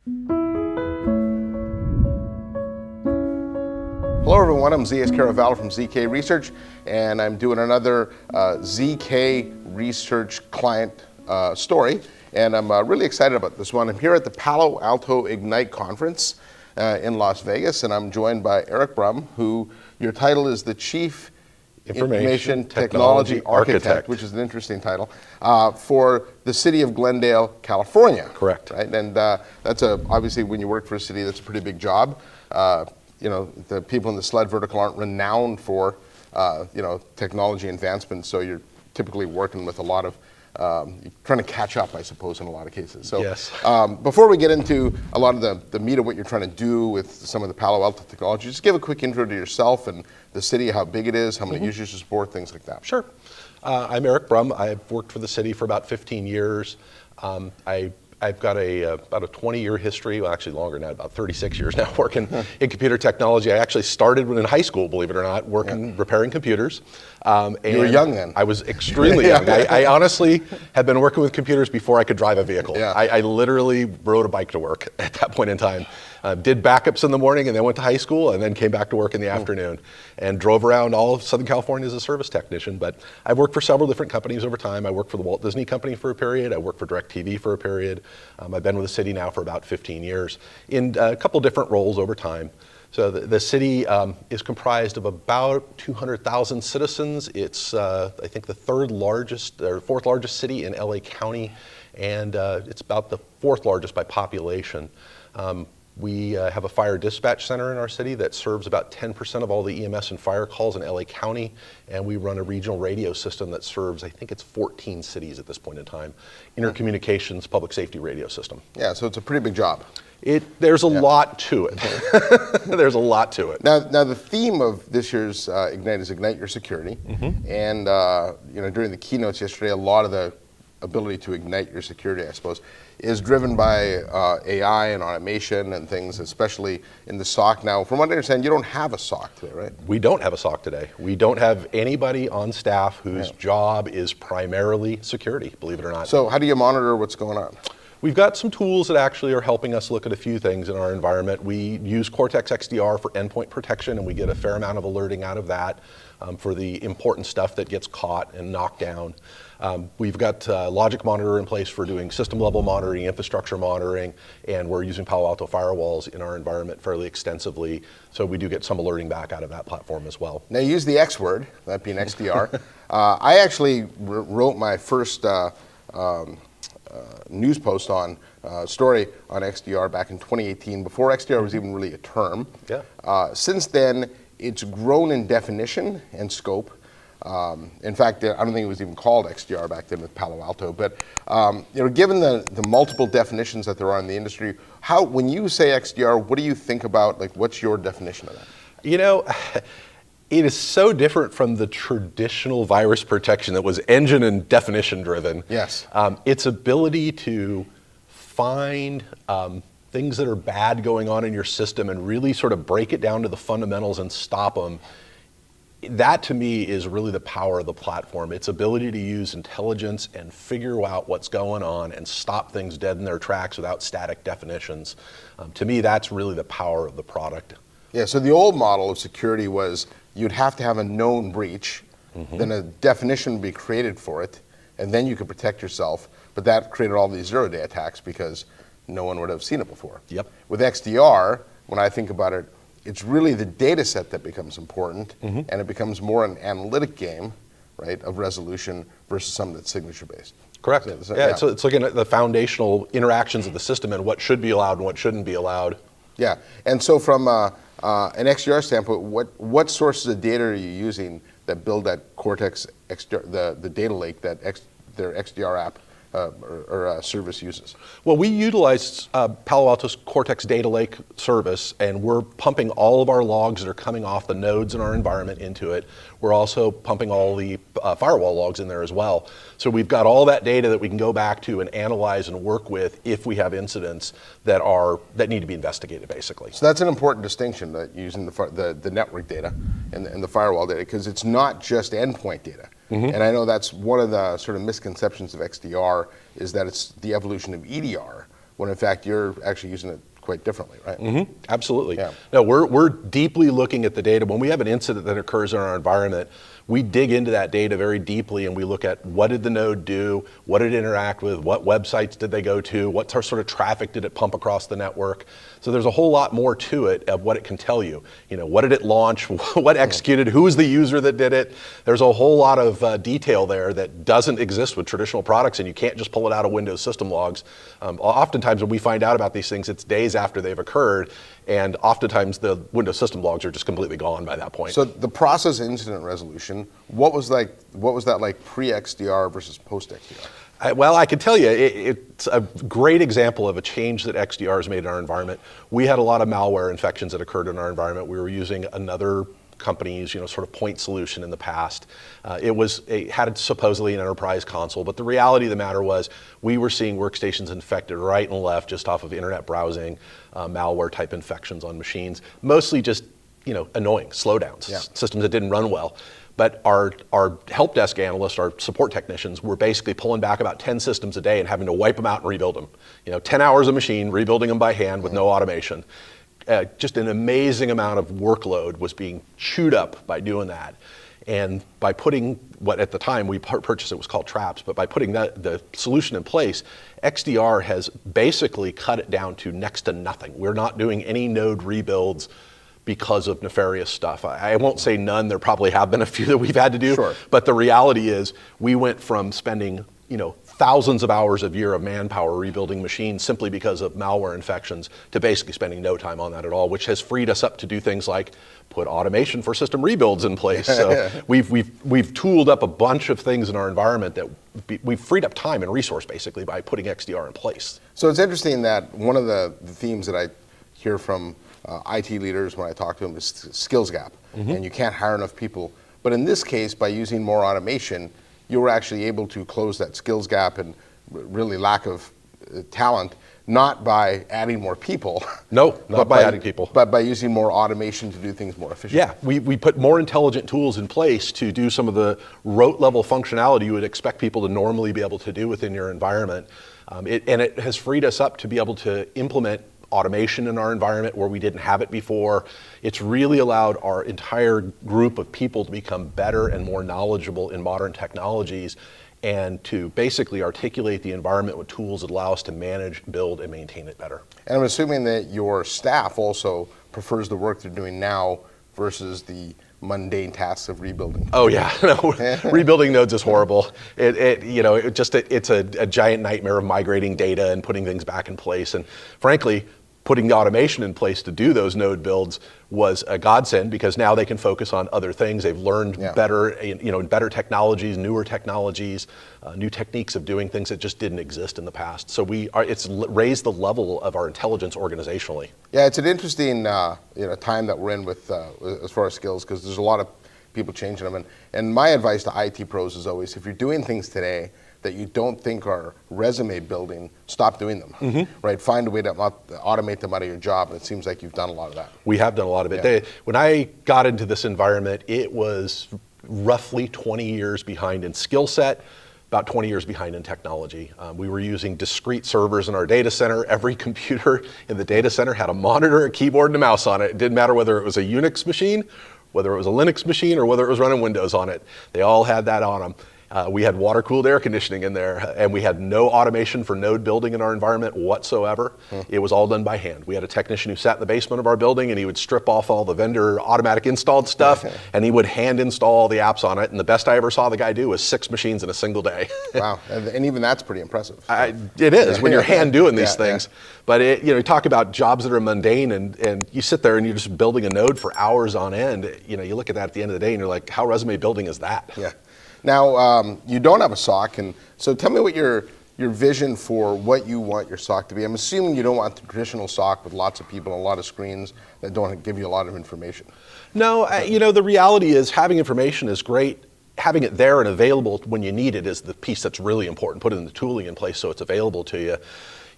Hello everyone, I'm ZS Caravallo from ZK Research, and I'm doing another ZK Research client story, and I'm really excited about this one. I'm here at the Palo Alto Ignite conference in Las Vegas, and I'm joined by Eric Brumm, who your title is the Chief Information Technology Architect, which is an interesting title, for the City of Glendale, California. Correct. Right? And that's obviously when you work for a city, that's a pretty big job. You know, the people in the SLED vertical aren't renowned for, you know, technology advancement, so you're typically working with a lot of, trying to catch up, I suppose, in a lot of cases. So, yes. Before we get into a lot of the meat of what you're trying to do with some of the Palo Alto technology, just give a quick intro to yourself and the city, how big it is, how many users you support, things like that. Sure. I'm Eric Brumm. I've worked for the city for about 15 years. I've got about a 20-year history, well, actually longer now, about 36 years now, working in computer technology. I actually started when in high school, believe it or not, repairing computers. And you were young then. I was extremely young. I honestly had been working with computers before I could drive a vehicle. Yeah. I literally rode a bike to work at that point in time. Did backups in the morning and then went to high school and then came back to work in the afternoon and drove around all of Southern California as a service technician. But I've worked for several different companies over time. I worked for the Walt Disney Company for a period. I worked for DirecTV for a period. I've been with the city now for about 15 years in a couple different roles over time. So the city is comprised of about 200,000 citizens. It's, I think, the third largest or fourth largest city in LA County, and it's about the fourth largest by population. We have a fire dispatch center in our city that serves about 10% of all the EMS and fire calls in LA County, and we run a regional radio system that serves, I think it's 14 cities at this point in time, intercommunications public safety radio system. Yeah, so it's a pretty big job. There's a lot to it. There's a lot to it. Now the theme of this year's Ignite is Ignite Your Security, and you know, during the keynotes yesterday, a lot of the ability to ignite your security, I suppose, is driven by AI and automation and things, especially in the SOC. Now, from what I understand, you don't have a SOC today, right? We don't have a SOC today. We don't have anybody on staff whose job is primarily security, believe it or not. So how do you monitor what's going on? We've got some tools that actually are helping us look at a few things in our environment. We use Cortex XDR for endpoint protection, and we get a fair amount of alerting out of that for the important stuff that gets caught and knocked down. We've got Logic Monitor in place for doing system level monitoring, infrastructure monitoring, and we're using Palo Alto firewalls in our environment fairly extensively. So we do get some alerting back out of that platform as well. Now you use the X word, that being XDR. I actually wrote my first news post on story on XDR back in 2018, before XDR was even really a term. Yeah. Since then, it's grown in definition and scope. In fact, I don't think it was even called XDR back then with Palo Alto. But you know, given the multiple definitions that there are in the industry, when you say XDR, what do you think about? Like, what's your definition of that? You know, it is so different from the traditional virus protection that was engine and definition driven. Yes. Its ability to find things that are bad going on in your system and really sort of break it down to the fundamentals and stop them. That to me is really the power of the platform. Its ability to use intelligence and figure out what's going on and stop things dead in their tracks without static definitions. To me, that's really the power of the product. Yeah, so the old model of security was you'd have to have a known breach, then a definition would be created for it, and then you could protect yourself. But that created all these zero-day attacks because no one would have seen it before. Yep. With XDR, when I think about it, it's really the data set that becomes important, and it becomes more an analytic game, right, of resolution versus something that's signature-based. Correct. So, yeah, it's looking at the foundational interactions of the system and what should be allowed and what shouldn't be allowed. Yeah, and so from an XDR standpoint, what sources of data are you using that build that Cortex XDR, the data lake that their XDR app or service uses? Well, we utilize Palo Alto's Cortex data lake service, and we're pumping all of our logs that are coming off the nodes in our environment into it. We're also pumping all the firewall logs in there as well. So we've got all that data that we can go back to and analyze and work with if we have incidents that need to be investigated, basically. So that's an important distinction, that using the network data and the firewall data, because it's not just endpoint data. And I know that's one of the sort of misconceptions of XDR, is that it's the evolution of EDR, when in fact you're actually using it quite differently, right? Mm-hmm. Absolutely. Yeah. No, we're deeply looking at the data. When we have an incident that occurs in our environment, we dig into that data very deeply and we look at what did the node do, what did it interact with, what websites did they go to, what sort of traffic did it pump across the network. So there's a whole lot more to it of what it can tell you. You know, what did it launch, what executed, who was the user that did it. There's a whole lot of detail there that doesn't exist with traditional products, and you can't just pull it out of Windows system logs. Oftentimes when we find out about these things, it's days after they've occurred, and oftentimes the Windows system logs are just completely gone by that point. So the process incident resolution, what was that like pre-XDR versus post-XDR? Well, I can tell you, it's a great example of a change that XDR has made in our environment. We had a lot of malware infections that occurred in our environment. We were using another company's, sort of point solution in the past. It had supposedly an enterprise console, but the reality of the matter was we were seeing workstations infected right and left just off of internet browsing, malware type infections on machines, mostly just, annoying slowdowns, systems that didn't run well. But our help desk analysts, our support technicians, were basically pulling back about 10 systems a day and having to wipe them out and rebuild them. 10 hours a machine, rebuilding them by hand with no automation. Just an amazing amount of workload was being chewed up by doing that. And by putting what at the time we purchased, it was called Traps, but by putting the solution in place, XDR has basically cut it down to next to nothing. We're not doing any node rebuilds because of nefarious stuff. I won't say none, there probably have been a few that we've had to do, Sure. But the reality is we went from spending, thousands of hours a year of manpower rebuilding machines simply because of malware infections to basically spending no time on that at all, which has freed us up to do things like put automation for system rebuilds in place. So we've tooled up a bunch of things in our environment that we've freed up time and resource basically by putting XDR in place. So it's interesting that one of the themes that I hear from IT leaders when I talk to them is skills gap, and you can't hire enough people. But in this case, by using more automation, you were actually able to close that skills gap and really lack of talent, not by adding more people. No, not by adding people. But by using more automation to do things more efficiently. Yeah, we put more intelligent tools in place to do some of the rote level functionality you would expect people to normally be able to do within your environment. And it has freed us up to be able to implement automation in our environment where we didn't have it before. It's really allowed our entire group of people to become better and more knowledgeable in modern technologies and to basically articulate the environment with tools that allow us to manage, build, and maintain it better. And I'm assuming that your staff also prefers the work they're doing now versus the mundane tasks of rebuilding. Oh yeah, no, rebuilding nodes is horrible. It's a giant nightmare of migrating data and putting things back in place. And frankly, putting the automation in place to do those node builds was a godsend because now they can focus on other things. They've learned better, better technologies, newer technologies, new techniques of doing things that just didn't exist in the past. So it's raised the level of our intelligence organizationally. Yeah, it's an interesting time that we're in with as far as skills because there's a lot of people changing them. And my advice to IT pros is always, if you're doing things today that you don't think are resume building, stop doing them, right? Find a way to automate them out of your job. And it seems like you've done a lot of that. We have done a lot of it. When I got into this environment, it was roughly 20 years behind in skill set, about 20 years behind in technology. We were using discrete servers in our data center. Every computer in the data center had a monitor, a keyboard, and a mouse on it. It didn't matter whether it was a Unix machine, whether it was a Linux machine, or whether it was running Windows on it. They all had that on them. We had water-cooled air conditioning in there, and we had no automation for node building in our environment whatsoever. It was all done by hand. We had a technician who sat in the basement of our building, and he would strip off all the vendor automatic installed stuff, and he would hand install all the apps on it. And the best I ever saw the guy do was 6 machines in a single day. Wow, and even that's pretty impressive. It is when you're hand doing these things. But you talk about jobs that are mundane, and you sit there and you're just building a node for hours on end. You look at that at the end of the day, and you're like, how resume building is that? Yeah. Now, you don't have a SOC, and so tell me what your vision for what you want your SOC to be. I'm assuming you don't want the traditional SOC with lots of people and a lot of screens that don't give you a lot of information. No, the reality is having information is great. Having it there and available when you need it is the piece that's really important. Putting the tooling in place so it's available to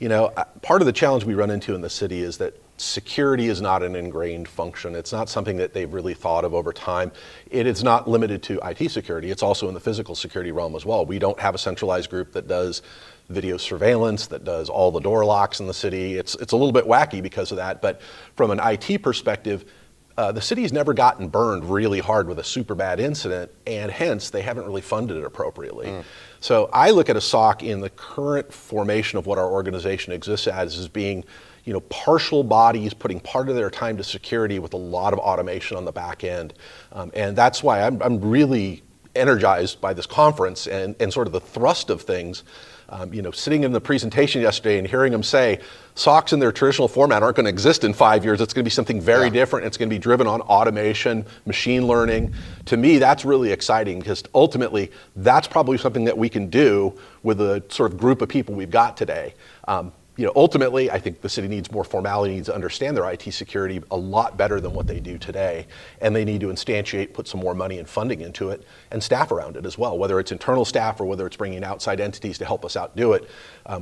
you. Part of the challenge we run into in the city is that security is not an ingrained function. It's not something that they've really thought of over time. It is not limited to IT security. It's also in the physical security realm as well. We don't have a centralized group that does video surveillance, that does all the door locks in the city. It's a little bit wacky because of that, but from an IT perspective, the city's never gotten burned really hard with a super bad incident, and hence they haven't really funded it appropriately. So I look at a SOC in the current formation of what our organization exists as being, partial bodies putting part of their time to security with a lot of automation on the back end. And that's why I'm really energized by this conference and sort of the thrust of things. Sitting in the presentation yesterday and hearing them say SOCs in their traditional format aren't going to exist in 5 years. It's going to be something very different. It's going to be driven on automation, machine learning. To me, that's really exciting because ultimately that's probably something that we can do with the sort of group of people we've got today. Ultimately, I think the city needs more formality, needs to understand their IT security a lot better than what they do today. And they need to instantiate, put some more money and funding into it, and staff around it as well, whether it's internal staff or whether it's bringing outside entities to help us out do it.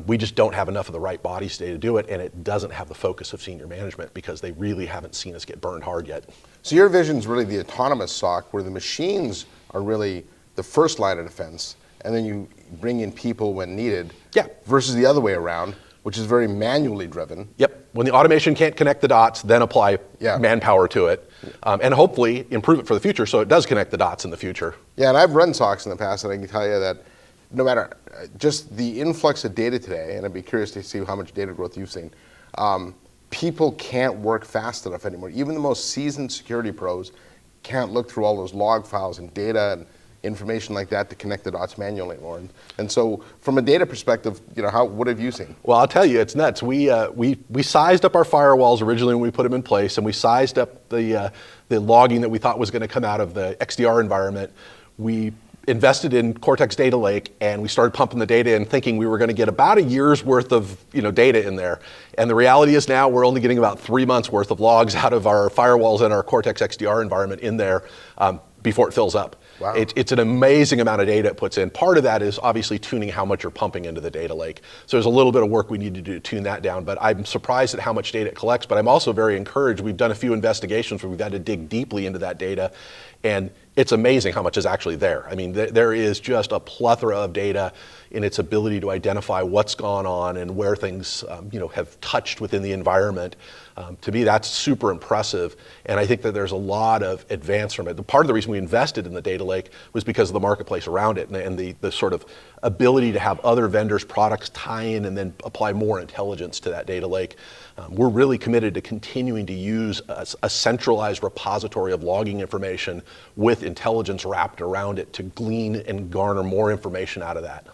We just don't have enough of the right bodies today to do it, and it doesn't have the focus of senior management because they really haven't seen us get burned hard yet. So your vision is really the autonomous SOC, where the machines are really the first line of defense, and then you bring in people when needed, versus the other way around, which is very manually driven. Yep. When the automation can't connect the dots, then apply manpower to it, and hopefully improve it for the future so it does connect the dots in the future. Yeah, and I've run SOCs in the past, and I can tell you that no matter just the influx of data today, and I'd be curious to see how much data growth you've seen, people can't work fast enough anymore. Even the most seasoned security pros can't look through all those log files and data and information like that to connect the dots manually anymore. And so from a data perspective, what have you seen? Well, I'll tell you, it's nuts. We sized up our firewalls originally when we put them in place, and we sized up the logging that we thought was going to come out of the XDR environment. We invested in Cortex Data Lake, and we started pumping the data in thinking we were going to get about a year's worth of data in there. And the reality is now we're only getting about 3 months worth of logs out of our firewalls and our Cortex XDR environment in there before it fills up. Wow. It's an amazing amount of data it puts in. Part of that is obviously tuning how much you're pumping into the data lake. So there's a little bit of work we need to do to tune that down, but I'm surprised at how much data it collects, but I'm also very encouraged. We've done a few investigations where we've had to dig deeply into that data, and it's amazing how much is actually there. I mean, there is just a plethora of data in its ability to identify what's gone on and where things have touched within the environment. To me, that's super impressive, and I think that there's a lot of advance from it. Part of the reason we invested in the data lake was because of the marketplace around it and the sort of ability to have other vendors' products tie in and then apply more intelligence to that data lake. We're really committed to continuing to use a centralized repository of logging information with intelligence wrapped around it to glean and garner more information out of that.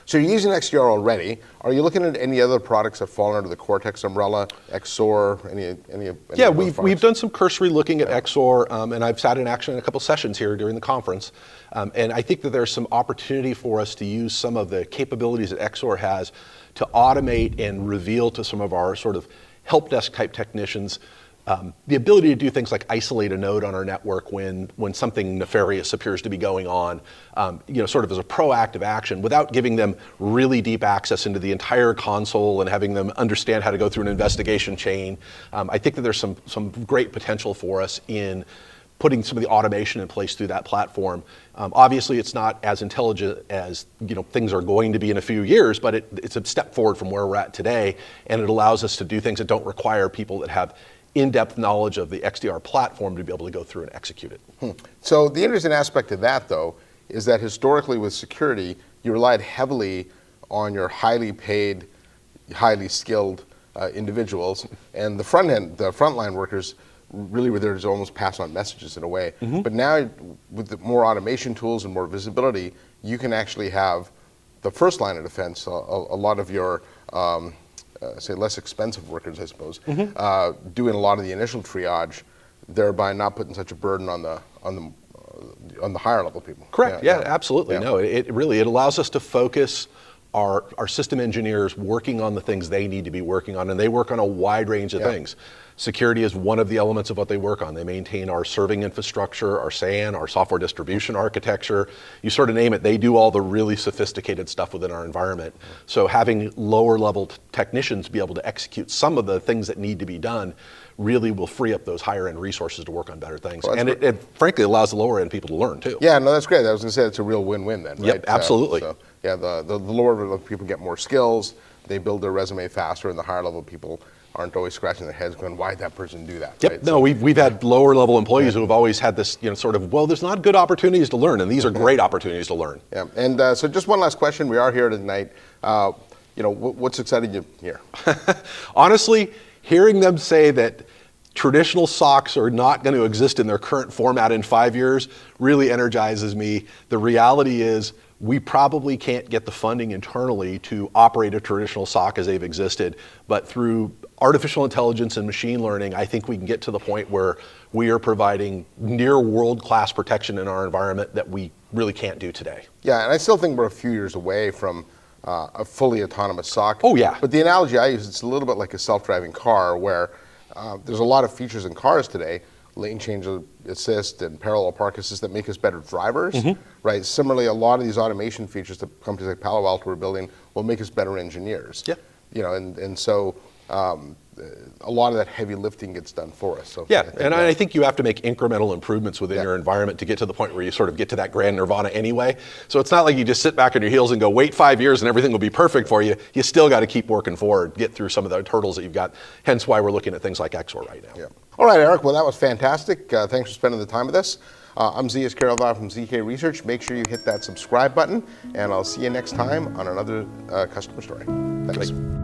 So you're using XDR already. Are you looking at any other products that fall under the Cortex umbrella, XOR, any Yeah, we've done some cursory looking at XOR, and I've sat in action in a couple sessions here during the conference. And I think that there's some opportunity for us to use some of the capabilities that XOR has to automate and reveal to some of our sort of help desk type technicians the ability to do things like isolate a node on our network when something nefarious appears to be going on, sort of as a proactive action without giving them really deep access into the entire console and having them understand how to go through an investigation chain. I think that there's some great potential for us in putting some of the automation in place through that platform. Obviously, it's not as intelligent as things are going to be in a few years, but it's a step forward from where we're at today, and it allows us to do things that don't require people that have in-depth knowledge of the XDR platform to be able to go through and execute it. So the interesting aspect of that, though, is that historically with security, you relied heavily on your highly paid, highly skilled individuals, and the frontline workers really were there to almost pass on messages in a way. But now, with the more automation tools and more visibility, you can actually have the first line of defense, a lot of your say less expensive workers, I suppose, doing a lot of the initial triage, thereby not putting such a burden on the higher level people. Correct. Yeah, absolutely. Yeah. No, it allows us to focus our system engineers working on the things they need to be working on, and they work on a wide range of things. Security is one of the elements of what they work on. They maintain our serving infrastructure, our SAN, our software distribution architecture. You sort of name it, they do all the really sophisticated stuff within our environment. So having lower level technicians be able to execute some of the things that need to be done really will free up those higher end resources to work on better things. Well, and it frankly allows the lower end people to learn too. Yeah, no, that's great. I was going to say it's a real win-win then, right? Yep, absolutely. Yeah, the lower level people get more skills, they build their resume faster, and the higher level people aren't always scratching their heads going, why'd that person do that? Yep. Right? No, So, we've had lower level employees who have always had this, sort of, well, there's not good opportunities to learn, and these are great opportunities to learn. yeah. And so just one last question. We are here tonight. What's exciting you here? Honestly, hearing them say that traditional SOCs are not going to exist in their current format in 5 years really energizes me. The reality is we probably can't get the funding internally to operate a traditional SOC as they've existed, but through artificial intelligence and machine learning, I think we can get to the point where we are providing near world-class protection in our environment that we really can't do today. Yeah, and I still think we're a few years away from a fully autonomous SOC. Oh, yeah. But the analogy I use, it's a little bit like a self-driving car where there's a lot of features in cars today, lane change assist and parallel park assist, that make us better drivers, right? Similarly, a lot of these automation features that companies like Palo Alto are building will make us better engineers. Yeah. And so a lot of that heavy lifting gets done for us. So Yeah, I think you have to make incremental improvements within Yeah. your environment to get to the point where you sort of get to that grand nirvana anyway. So it's not like you just sit back on your heels and go, wait 5 years and everything will be perfect for you. You still got to keep working forward, get through some of the hurdles that you've got. Hence why we're looking at things like XOR right now. Yeah. All right, Eric. Well, that was fantastic. Thanks for spending the time with us. I'm Z.S. Caraval from ZK Research. Make sure you hit that subscribe button, and I'll see you next time on another customer story. Thanks. Great.